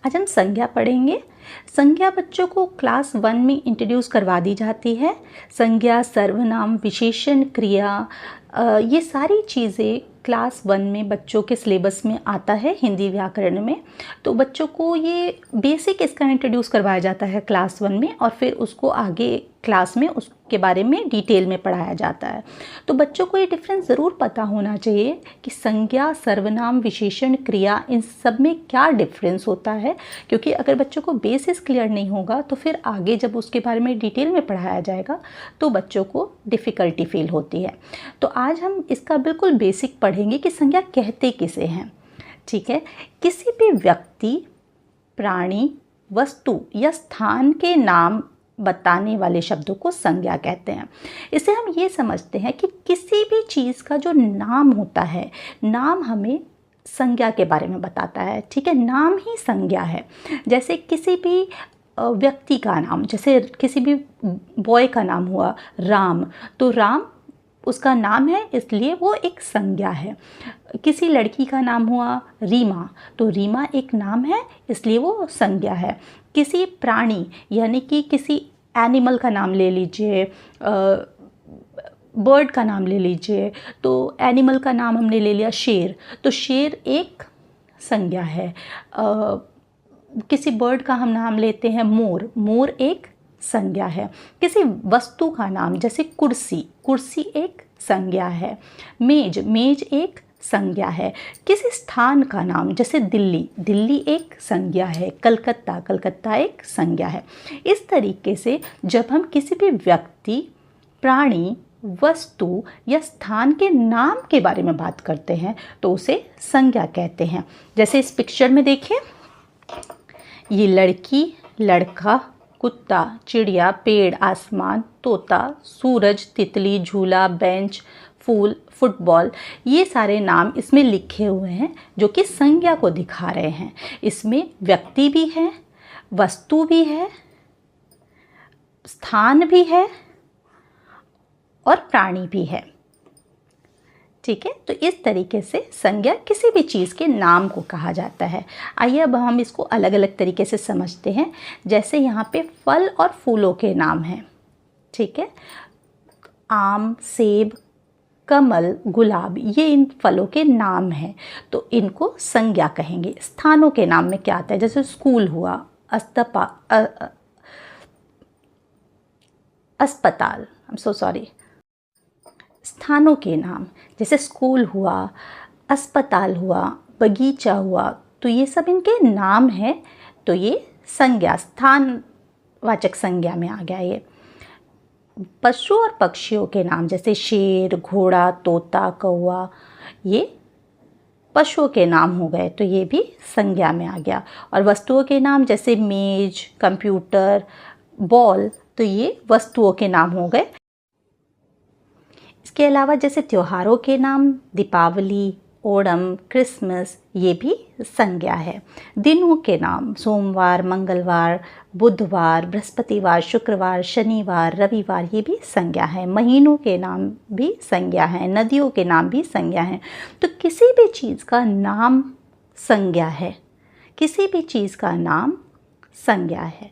आज हम संज्ञा पढ़ेंगे। संज्ञा बच्चों को क्लास 1 में इंट्रोड्यूस करवा दी जाती है। संज्ञा, सर्वनाम, विशेषण, क्रिया, ये सारी चीज़ें क्लास 1 में बच्चों के सिलेबस में आता है हिंदी व्याकरण में। तो बच्चों को ये बेसिक इसका इंट्रोड्यूस करवाया जाता है क्लास 1 में, और फिर उसको आगे क्लास में उसके बारे में डिटेल में पढ़ाया जाता है। तो बच्चों को ये डिफरेंस ज़रूर पता होना चाहिए कि संज्ञा, सर्वनाम, विशेषण, क्रिया, इन सब में क्या डिफरेंस होता है, क्योंकि अगर बच्चों को बेसिस क्लियर नहीं होगा तो फिर आगे जब उसके बारे में डिटेल में पढ़ाया जाएगा तो बच्चों को डिफ़िकल्टी फील होती है। तो आज हम इसका बिल्कुल बेसिक पढ़ेंगे कि संज्ञा कहते किसे हैं। ठीक है, किसी भी व्यक्ति, प्राणी, वस्तु या स्थान के नाम बताने वाले शब्दों को संज्ञा कहते हैं। इसे हम ये समझते हैं कि किसी भी चीज़ का जो नाम होता है, नाम हमें संज्ञा के बारे में बताता है। ठीक है, नाम ही संज्ञा है। जैसे किसी भी व्यक्ति का नाम, जैसे किसी भी बॉय का नाम हुआ राम, तो राम उसका नाम है इसलिए वो एक संज्ञा है। किसी लड़की का नाम हुआ रीमा, तो रीमा एक नाम है इसलिए वो संज्ञा है। किसी प्राणी यानी कि किसी एनिमल का नाम ले लीजिए, बर्ड का नाम ले लीजिए, तो एनिमल का नाम हमने ले लिया शेर, तो शेर एक संज्ञा है। किसी बर्ड का हम नाम लेते हैं मोर, मोर एक संज्ञा है। किसी वस्तु का नाम जैसे कुर्सी, कुर्सी एक संज्ञा है। मेज, मेज एक संज्ञा है। किसी स्थान का नाम जैसे दिल्ली, दिल्ली एक संज्ञा है। कलकत्ता, कलकत्ता एक संज्ञा है। इस तरीके से जब हम किसी भी व्यक्ति, प्राणी, वस्तु या स्थान के नाम के बारे में बात करते हैं तो उसे संज्ञा कहते हैं। जैसे इस पिक्चर में देखिए, ये लड़की, लड़का, कुत्ता, चिड़िया, पेड़, आसमान, तोता, सूरज, तितली, झूला, बेंच, फूल, फुटबॉल, ये सारे नाम इसमें लिखे हुए हैं जो कि संज्ञा को दिखा रहे हैं। इसमें व्यक्ति भी है, वस्तु भी है, स्थान भी है और प्राणी भी है। ठीक है, तो इस तरीके से संज्ञा किसी भी चीज़ के नाम को कहा जाता है। आइए अब हम इसको अलग अलग तरीके से समझते हैं। जैसे यहाँ पे फल और फूलों के नाम हैं। ठीक है, आम, सेब, कमल, गुलाब, ये इन फलों के नाम हैं, तो इनको संज्ञा कहेंगे। स्थानों के नाम में क्या आता है, जैसे स्कूल हुआ, अस्पताल, स्थानों के नाम जैसे स्कूल हुआ, अस्पताल हुआ, बगीचा हुआ, तो ये सब इनके नाम हैं, तो ये संज्ञा, स्थानवाचक संज्ञा में आ गया। ये पशु और पक्षियों के नाम जैसे शेर, घोड़ा, तोता, कौवा, ये पशुओं के नाम हो गए, तो ये भी संज्ञा में आ गया। और वस्तुओं के नाम जैसे मेज, कंप्यूटर, बॉल, तो ये वस्तुओं के नाम हो गए। इसके अलावा जैसे त्योहारों के नाम दीपावली, ओणम, क्रिसमस, ये भी संज्ञा है। दिनों के नाम सोमवार, मंगलवार, बुधवार, बृहस्पतिवार, शुक्रवार, शनिवार, रविवार, ये भी संज्ञा है। महीनों के नाम भी संज्ञा है। नदियों के नाम भी संज्ञा है। तो किसी भी चीज़ का नाम संज्ञा है, किसी भी चीज़ का नाम संज्ञा है।